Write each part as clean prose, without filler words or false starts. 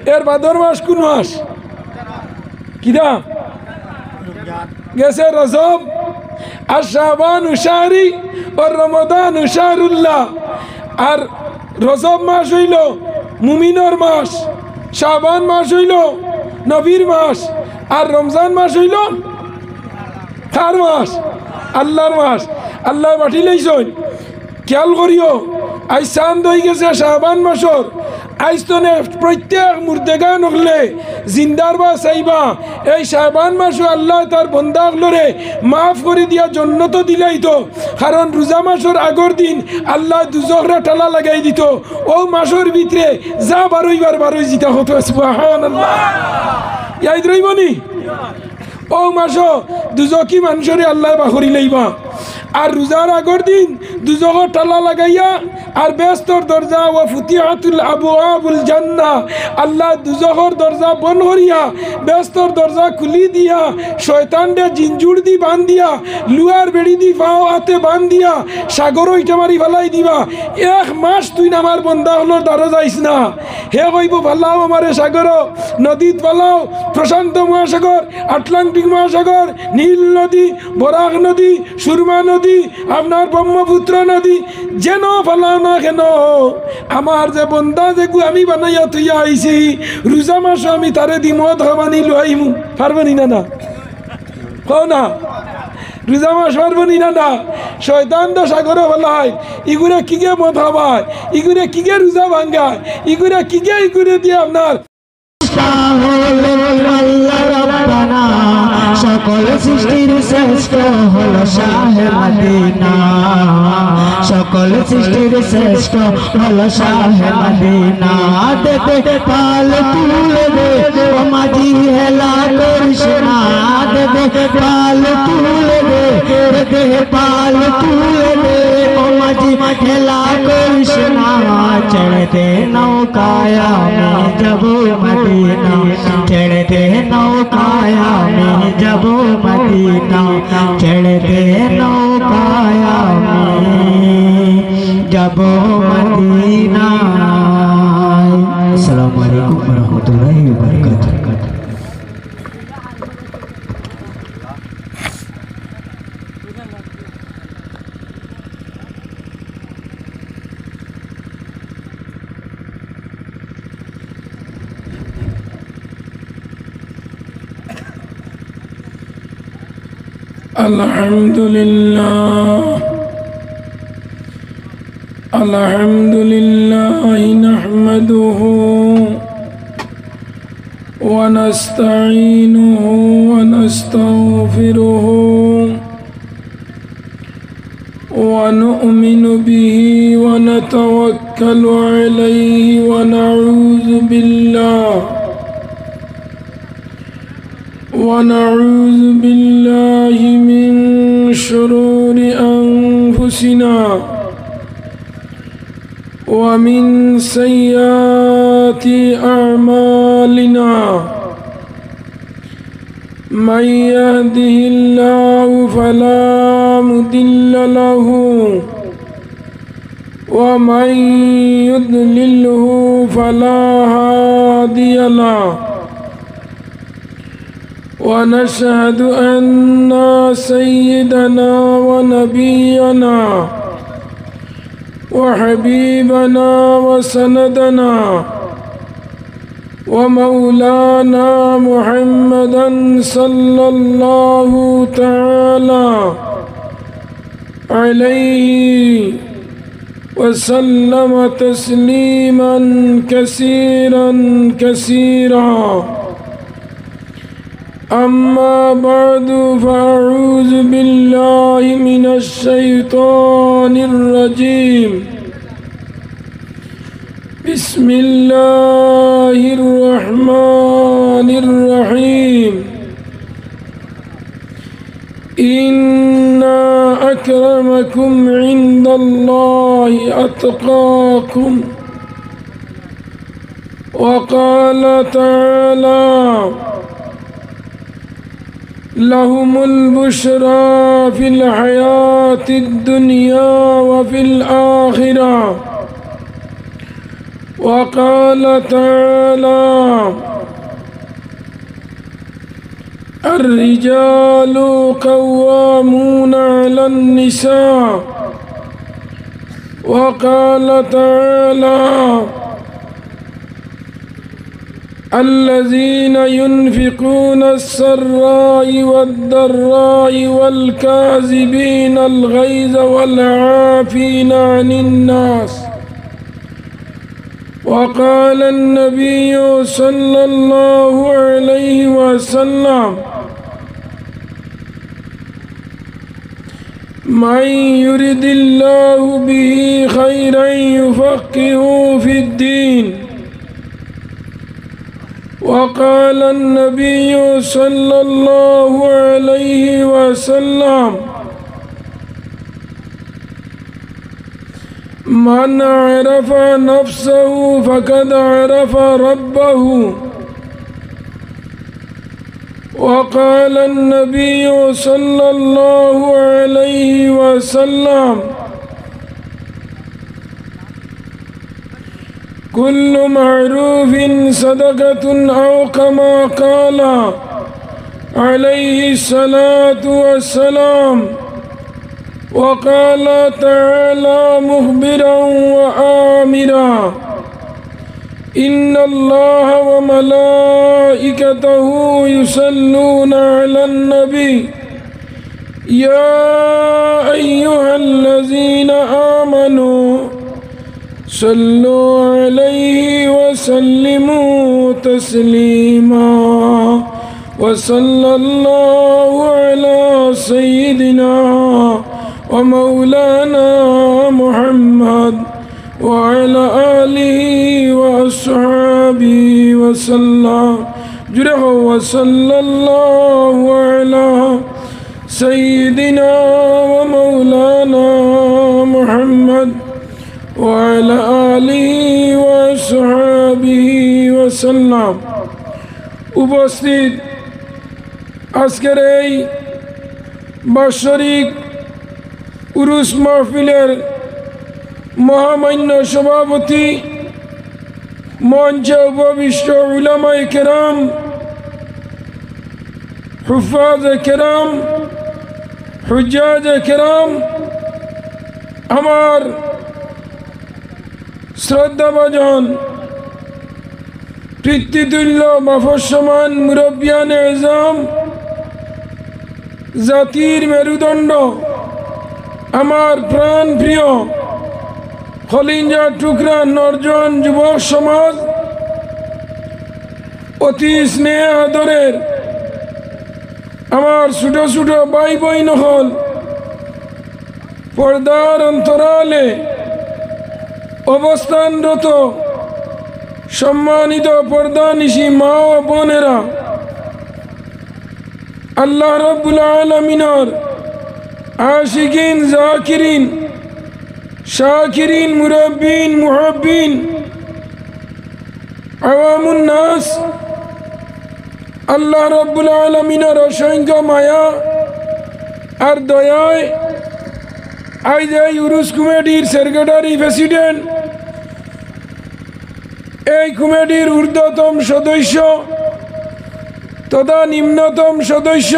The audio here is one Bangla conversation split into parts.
এর ভাদর মাস কোন মাস কিরা গেছে রজব আর শাবান শাহরি আর রমাদান শাহরুল্লাহ আর রজব মাস হইল মুমিনর মাস শাবান মাস হইল নবীর মাস আর রমজান মাস হইল কার মাস আল্লাহর মাস আল্লাহ পাঠি লাইছন খেয়াল করিও আজ চাঁদ হয়ে গেছে শাবান মাসর আজ তো প্রত্যেক মুর্দেগান হলে জিন্দার বা চাইবা এই শাবান মাসও আল্লাহ তার বন্দাগুলোরে মাফ করে দিয়া জন্নত দিলাই তো কারণ রোজা মাসর আগর দিন আল্লাহ দুজহরা টালা লাগাই দিত ও মাসর ভিতরে যা বারোই জিতা হতো সুবহানাল্লাহ ইয়াদ রইবনি ও মাসও দুজকি মানুষরে আল্লাহ বাহরি লইবা আর রোজার আগর দিন দুজগর টালা লাগাইয়া আর বেস্তর দরজা ও ফুতিহাতুল আবওয়াবুল জান্নাহ আল্লাহ দুজগর দরজা বন্ধ করিয়া বেস্তর দরজা খুলি দিয়া শয়তানরে জিনজুর দি বান দিয়া লুয়ার বেড়ি দি পাও হাতে বান দিয়া সাগর ইটা মারি ফেলাই দিবা এক মাস তুই আমার বন্দা হলোর দ্বারা যাইস না হে কইব ফালাও আমারে সাগর নদীত ফালাও প্রশান্ত মহাসাগর আটলান্টিক মহাসাগর নীল নদী বরাক নদী সুরমা নদী আপনার ব্রহ্মপুত্র নদী যেন ফালাও না কেন আমার যে বন্দা যে আমি বানাইয়া তুইয়া আইছি রোজা মাস আমি তারে দি মদ হবানি লুয়াইমু পারবানি না না কও না রোজা মাস পারবানি না না শয়তান তো সাগরে ফেলায় ইগুরে কিগে মদ হবায় ইগুরে কিগে রোজা ভাঙ্গায় ইগুরে কিগে ইগুরে দিয়ে আপনার সকল সৃষ্টির শ্রেষ্ঠ হলো শাহে মদিনা সকল সৃষ্টির শ্রেষ্ঠ হলো শাহে মদিনা দেবে পাল তুলে দে ও মাঝি হেলা করিস না দেবে পাল তুলে দে দেবে পাল তুলে দে ও মাঝি হেলা করিস না চড় দে নৌকায়া আমি যাব মদিনা চড় দে নৌকায়া আমি যাব মদিনা চড় দে নৌকায়া আমি যাব মদিনা আসসালামু আলাইকুম ওয়া রাহমাতুল্লাহি ওয়া বারাকাতুহু Alhamdulillah nahmaduhu wa nasta'inuhu wa nastaghfiruhu wa nu'minu bihi wa natawakkalu alayhi wa na'udzu billahi min shururi anfusina ومن سيئات أعمالنا من يهده الله فلا مضل له ومن يضلله فلا هادي له ونشهد أن سيدنا ونبينا وحبيبنا وسندنا ومولانا محمدا صلى الله تعالى عليه وسلم تسليما كثيرا كثيرا أما بعد فأعوذ بالله من الشيطان الرجيم بسم الله الرحمن الرحيم إن أكرمكم عند الله أتقاكم وقال تعالى لهم البشرى في الحياة الدنيا وفي الآخرة وقال تعالى الرجال قوامون على النساء وقال تعالى الذين ينفقون السراء والضراء والكاظمين الغيظ والعافين عن الناس وقال النبي صلى الله عليه وسلم من يرد الله به خيرا يفقهه في الدين وقال النبي صلى الله عليه وسلم من عرف نفسه فقد عرف ربه وقال النبي صلى الله عليه وسلم كل معروف صدقة أو كما قال عليه الصلاة والسلام وقال تعالى مخبرا وآمرا إن الله وملائكته يصلون على النبي يا أيها الذين آمنوا صلوا عليه وسلموا تسليما وصلى الله على سيدنا ومولانا محمد وعلى آله وأصحابه وسلم جره وصلى الله على سيدنا ومولانا محمد وعلى آله وصحابه وسلم উপস্থিত আজকের এই বাৎসরিক উরুস মাহফিলের মহামান্য সভাপতি মঞ্চে উপবিষ্ট উলামায়ে কেরাম হুফাজে কেরাম হুজ্জাজে কেরাম আমার শ্রদ্ধাভাজন পিতৃতুল্য মাফস্যমান মুরব্বিয়ানে এজাম জাতির মেরুদণ্ড আমার প্রাণ প্রিয় খলিঞ্জা টুকরা নরজন যুবক সমাজ অতি স্নেহ আদরের আমার ছোট ছোট ভাই বোন হল পর্দার অন্তরালে অবস্থানরত সম্মানিত পর্দানিশী মা ও বোনেরা আল্লাহ রাব্বুল আলামিনের আশিকিন জাকিরিন শাকিরিন মুরাব্বিন মুহাব্বিন আওয়ামুন নাস আল্লাহ রাব্বুল আলামিনের অসংখ্য মায়া আর দয়ায় আজ এই উরুস কমিটির সেক্রেটারি প্রেসিডেন্ট এই কমিটির ঊর্ধ্বতম সদস্য তথা নিম্নতম সদস্য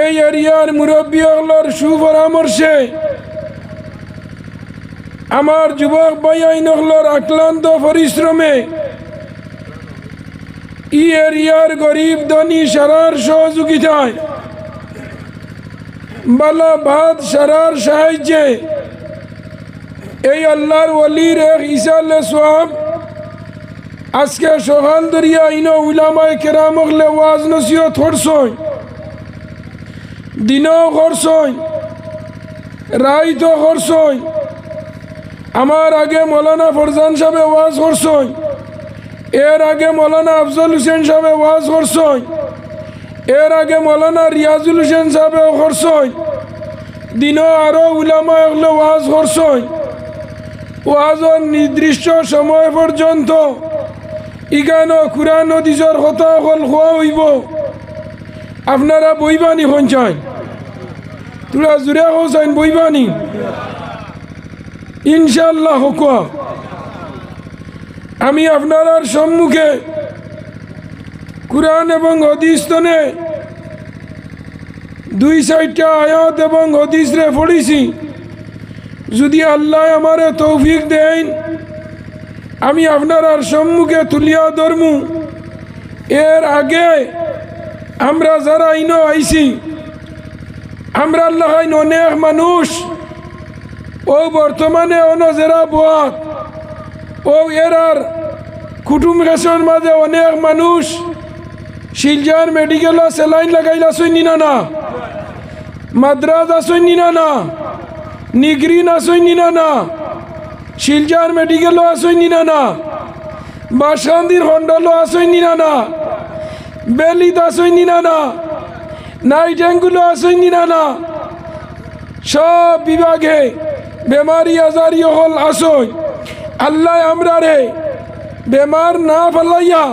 এই এরিয়ার মুরব্বীগুলোর সুপরামর্শে আমার যুবক ভাই আইনগুলোর আক্লান্ত পরিশ্রমে এই এরিয়ার গরিব ধনী সারার সহযোগিতায় বালা ভাত সারার সাহায্যে এই আল্লাহর ওলির এক ইসালে সোয়াব আজকে সকাল দরিয়া ইনো উলামায়ে কেরামগলে ওয়াজ নসিহত করছই দিনও করছই রাইতো করছই আমার আগে মৌলানা ফরজান সাহেব ওয়াজ করছই এর আগে মৌলানা আফজল হোসেন সাহেব ওয়াজ করছই এর আগে মৌলানা রিয়াজুল হোসেন সাহেব করছই দিনও আরও উলামা এগুলো ওয়াজ করছই ওয়াজের নির্দিষ্ট সময় পর্যন্ত ইগানো কুরআন হাদিসের কথা হল খোয়া হইব আপনারা বইবানি পঞ্চায়েত তোরা জুড়ে হোসেন বইবানি ইনশাআল্লাহ হুকুয়া আমি আপনার সম্মুখে কুরআন এবং হাদিস তনে 2-4টা আয়াত এবং হাদিস রে পড়িছি। যদি আল্লাহ আমারে তৌফিক দেন আমি আপনার সম্মুখে তুলিয়া ধরমু। এর আগে আমরা যারা ইনো আইছি আমরা আল্লাহ অনেক মানুষ ও বর্তমানে অনজেরা বোয়াত ও এরার কুটুম গেছর মাঝে অনেক মানুষ শিলজার মেডিকেল সেলাইন লাগাইলা সৈনি না মাদ্রাজ আসইনি না নিগ্রিন আসইনি না শিলজার মেডিকেল আসইনি না বাসকান্দির হন্ডল আসইনি না বেলিত আসইনি না নাইট অ্যাঙ্গুলো আসইনি না সব বিভাগে বেমারি আজারি হল আসই। আল্লাহ আমরা রে বেমার না ফেলাইয়া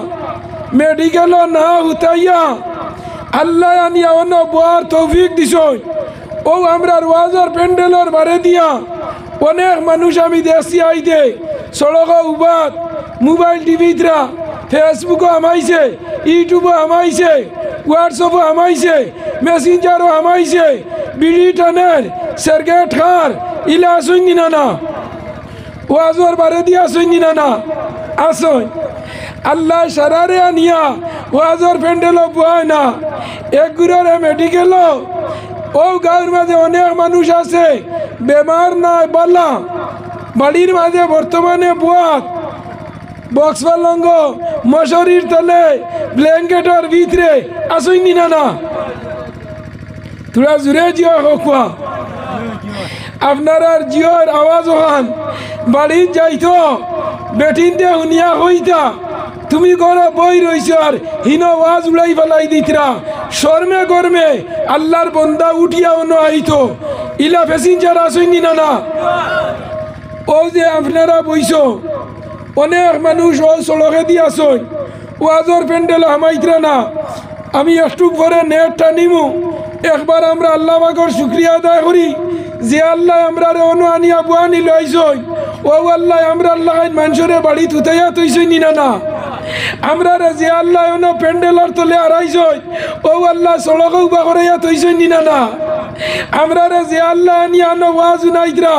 মেডিকেল না হুতাইয়া আল্লাহ আনিয়া অন্য বোয়ার তৌফিক দিস। ও আমরা ওয়াজার প্যান্ডেলের বারে দিয়া অনেক মানুষ আমি দেখছি আইতে সড়ক উবাদ মোবাইল টিভিতরা ফেসবুকও আমাইছে, ইউটিউবও আমাইছে, হোয়াটসঅ্যাপও আমাইছে, মেসেঞ্জারও আমাইছে, বিড়ি টানের সেরগেট খার ইলা আসইনি না ওয়াজর বারে দিয়া আসইনি না আসই। আল্লাহ সারারে আনিয়া ওয়াজর প্যান্ডেলও বয় না এক গুড়ারে মেডিকেল ও গাঁয়ের মাঝে অনেক মানুষ আছে বেমার নাই বালা বাড়ির মাঝে বর্তমানে বুয়াত বক্স পালঙ্গ মশারির তলে ব্ল্যাঙ্কেটের ভিতরে আসইনি না তোরা জুড়ে জিও হোকুয়া আপনার আর জিওর আওয়াজ ওখান বাড়ির যাইতো বেটিনতে উনিয়া হইতা তুমি ঘরে বই রইছ আর হিন ওয়াজ উড়াই ফেলাই দিতরা শর্মে গরমে আল্লাহর বন্দা উঠিয়া অন্য আইতো ইলা প্যাসেঞ্জার আসইনি না ও যে আপনারা বইছ অনেক মানুষ ও সড়কে দিয়ে আসই ওয়াজর প্যান্ডেল হামাইতরা না। আমি একটু পরে নেটটা নিমু একবার আমরা আল্লাহ পাকের শুকরিয়া আদায় করি যে আল্লাহ আমরা অনু আনিয়া বুয়ানি লইছই ও আল্লাহ আমরা আল্লাহ মানুষরে বাড়ি তুতাইয়া তৈছই না আমরা যে আল্লাহ অন্য প্যান্ডেলের তলে আড়াইছই ও আল্লাহ সড়ক উবা করাইয়া তৈছই না আমরা যে আল্লাহ আনিয়া আনো ওয়াজ নাইতরা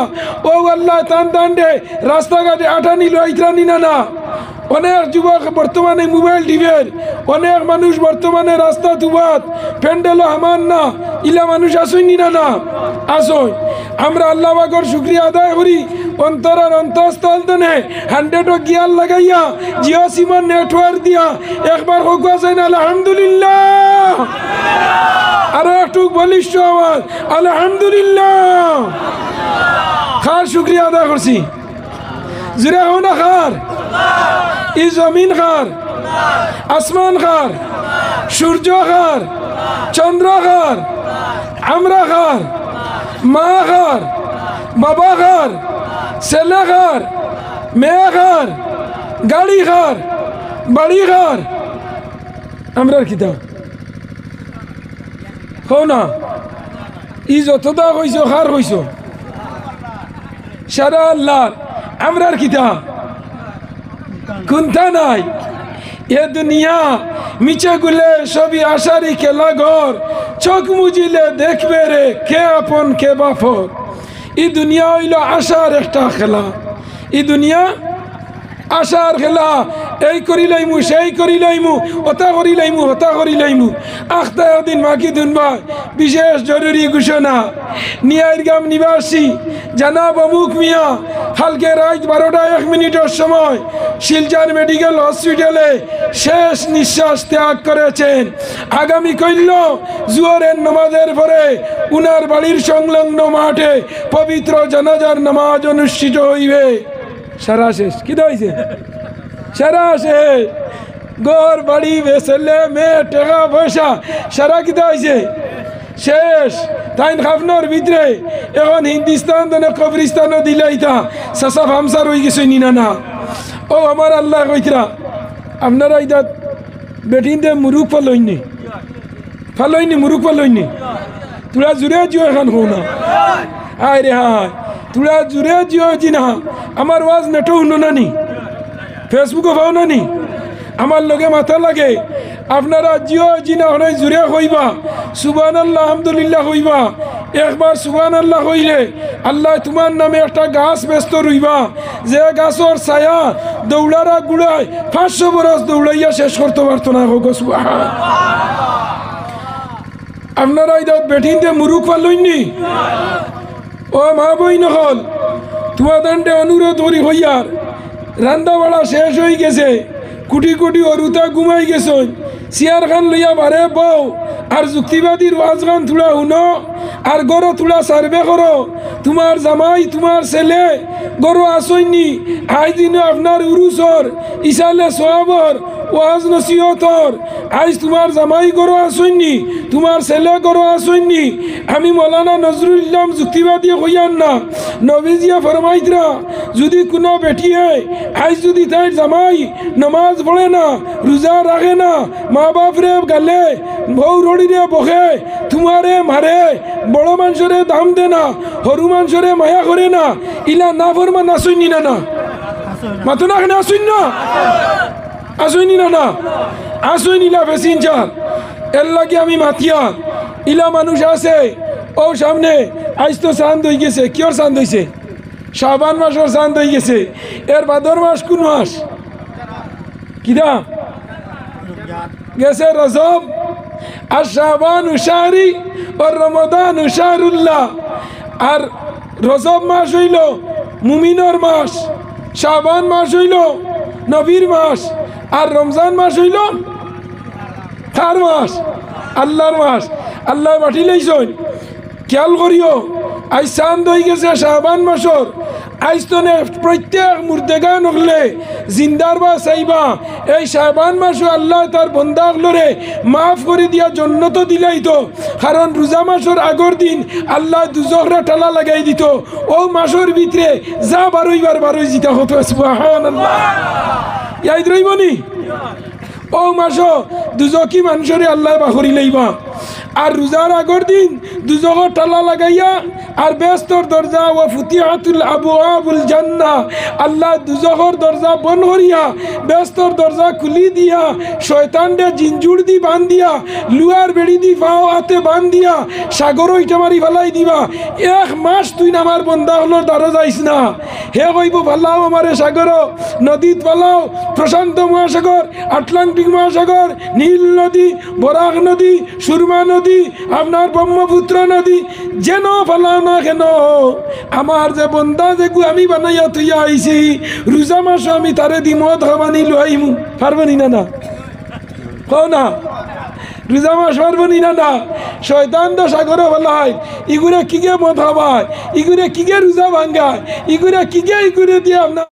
ও আল্লাহ টান টান্ডে রাস্তাঘাটে আঠানি লইতরা না। অনেক যুবক বর্তমানে মোবাইল টিভের অনেক মানুষ বর্তমানে রাস্তা দুবাত প্যান্ডেল আমার না ইলা মানুষ আসইনি না আসই। আমরা আল্লাহ পাকের শুকরিয়া আদায় করি অন্তরের অন্তঃস্থল দেনে 100 গিয়ার লাগাইয়া জিও সিমের নেটওয়ার্ক দিয়া একবার হোক আছেন আলহামদুলিল্লাহ। আরো একটু বলিষ্ঠ আওয়াজ আলহামদুলিল্লাহ। খার শুকরিয়া আদায় করছি জুড়ে হো না খার ই জমিন খার আসমান খার সূর্য খার চন্দ্র খার আমরা খার মা খার বাবা খার ছেলে খার মেয়ে খার গাড়ি খার বাড়ি খার আমরা কিতা হও না ই যতটা হইছ খার হইছ সারা আল্লাহ আমরার কিতা কুন্তা নাই এ দুনিয়া মিছে গুলে সবই আশারি খেলা ঘর চোখ মুজিলে দেখবে রে কে আপন কে বাফর। ই দুনিয়া হইল আশার একটা খেলা, ই দুনিয়া আশার খেলা। এই করি লাইমু সেই করি লাইমু ওটা করি লাইমু হতা করি লাইমু আখতা দিন মাকি দুনবা বিশেষ জরুরি ঘোষণা নিয়াইরগাম নিবাসী জানাব অমুক মিয়া কালকে রাত 12টা 1 মিনিটের সময় শিলচর মেডিকেল হসপিটালে শেষ নিঃশ্বাস ত্যাগ করেছেন। আগামী কইল জুয়ারের নামাজের পরে উনার বাড়ির সংলগ্ন মাঠে পবিত্র জানাজার নামাজ অনুষ্ঠিত হইবে। সারা শেষ কি হয়েছে সারা শেষ ঘর বাড়ি ছেলে মেয়ে টাকা পয়সা সারা কি হয়েছে শেষ। তাই খাফনোর ভিতরে এখন হিন্দুস্তান তো কবরিস্তানও দিলাইতা সাসা ফামসার হয়ে গেছে না ও আমার আল্লাহ কইতরা আপনারা এটা বেটিন দে মুরুখ ফালইনি মুরুখ ফালইনি তোরা জুড়ে জিও এখন হো না হায় রে হায় তোরা জুড়ে জিও জি না আমার ওয়াজ নেটো শুনো নানি ফেসবুকে পাও নানি আমার লগে মাথা লাগে আপনারা জিও জিনা হলে জুড়ে হইবা সুবহানাল্লাহ আলহামদুলিল্লাহ হইবা। একবার সুবহানাল্লাহ হইলে আল্লাহ তোমার নামে একটা গাছ ব্যস্ত রইবা, যে গাছর ছায়া দৌড়ারা গুড়ায় 500 বরস দৌড়াইয়া শেষ করতে পারতো না। হোক সুবহান। আপনারা এই বেঠিনতে মুরুখ পারলইনি। ও মা বই নহল তোমাদের অনুরোধ করি হইয়ার, রান্না বাড়া শেষ হয়ে গেছে, কোটি কোটি অরুতা ঘুমাই গেছন, চেয়ার খান লইয়া বারে বউ আর যুক্তিবাদীর ওয়াজ গান থোড়া শুনো আর গরো থোড়া সার্ভে করো। তোমার জামাই তোমার ছেলে গরো আসইনি, আজ দিন আপনার উরুসর ইসালে সোয়াবর ওয়াজ নসিহতর, আজ তোমার জামাই গরো আসইনি, তোমার ছেলে গরো আসইনি। আমি মৌলানা নজরুল ইসলাম যুক্তিবাদী হইয়ান না, নবীজিয়া ফরমাইতরা যদি কোনো বেটিয়ে আজ যদি তাই জামাই নমাজ পড়ে না, রোজা রাখে না, মা বাপ রে গালে বউ রড়িরে বসে, তোমারে মারে, বড় মানুষরে দাম দে না, সরু মানুষরে মায়া করে না, ইলা না ফরমান আসইনি না না মাতো না কেন আসইন না আসইনি না না আসইন ইলা বেশিন চার। এর লাগে আমি মাতিয়া ইলা মানুষ আছে ও সামনে আজ তো চাঁদ হয়ে গেছে। কিয়র চাঁদ হয়েছে? শাবান মাসের চাঁদ হয়ে গেছে। এর ভাদর মাস কোন মাস? কিদা গেছে রজব। আর শাবান উশারি ও রমদান উশারুল্লাহ। আর রজব মাস হইল মুমিনর মাস, শাবান মাস হইল নবীর মাস, আর রমজান মাস হইল কার মাস? আল্লাহর মাস। আল্লাহ মাটি লইছন খেয়াল করিও। আজ চাঁদ হয়ে গেছে শাবান মাসর। আজ তো প্রত্যেক মুর্দেগা নকলে জিন্দার বা চাইবা এই শাবান মাসও আল্লাহ তার বন্দাগুলোরে মাফ করে দিয়া জন্নত দিলাই তো। কারণ রোজা মাসের আগর দিন আল্লাহ দুজকরা টালা লাগাই দিত, ও মাসের ভিতরে যা বারোইবার বারোই জিতা হতো। সুবহানাল্লাহ। ইয়াদ রইবনি ও মাসও দুজকি মানুষরে আল্লাহ বাহরি লইবা। আর রোজার আগর দিন দুজকর টালা লাগাইয়া আর বেস্তর দরজা ও ফুতিহাতুল আবওয়াবুল জান্নাহ, আল্লাহ দুজকর দরজা বন্ধ করিয়া বেস্তর দরজা খুলি দিয়া শয়তানরে জিনজুর দি বান দিয়া লুয়ার বেড়ি দি পাও হাতে বান দিয়া সাগরও ইটা মারি ফেলাই দিবা। 1 মাস তুই আমার বন্দা হলোর দ্বারো যাইস না। হে কইব ফালাও আমারে সাগর, নদীত ফালাও, প্রশান্ত মহাসাগর, আটলান্টিক মহাসাগর, নীল নদী, বরাক নদী, সুরমা নদী, আপনার ব্রহ্মপুত্র নদী, যেন ফালাও না কেন আমার যে বন্দা যেগু আমি বানাইয়া তুইয়া আইছি রোজা মাস আমি তারে দি মদ হবানি লইমু। পারবনি না না কও না? রোজা মাস পারবনি না না? শয়তান তো সাগরে ফেলায়, ইগুরে কিগে মদ হবায়, ইগুরে কিগে রোজা ভাঙ্গায়, ইগুরে কিগে ইগুরে দিয়ে আপনার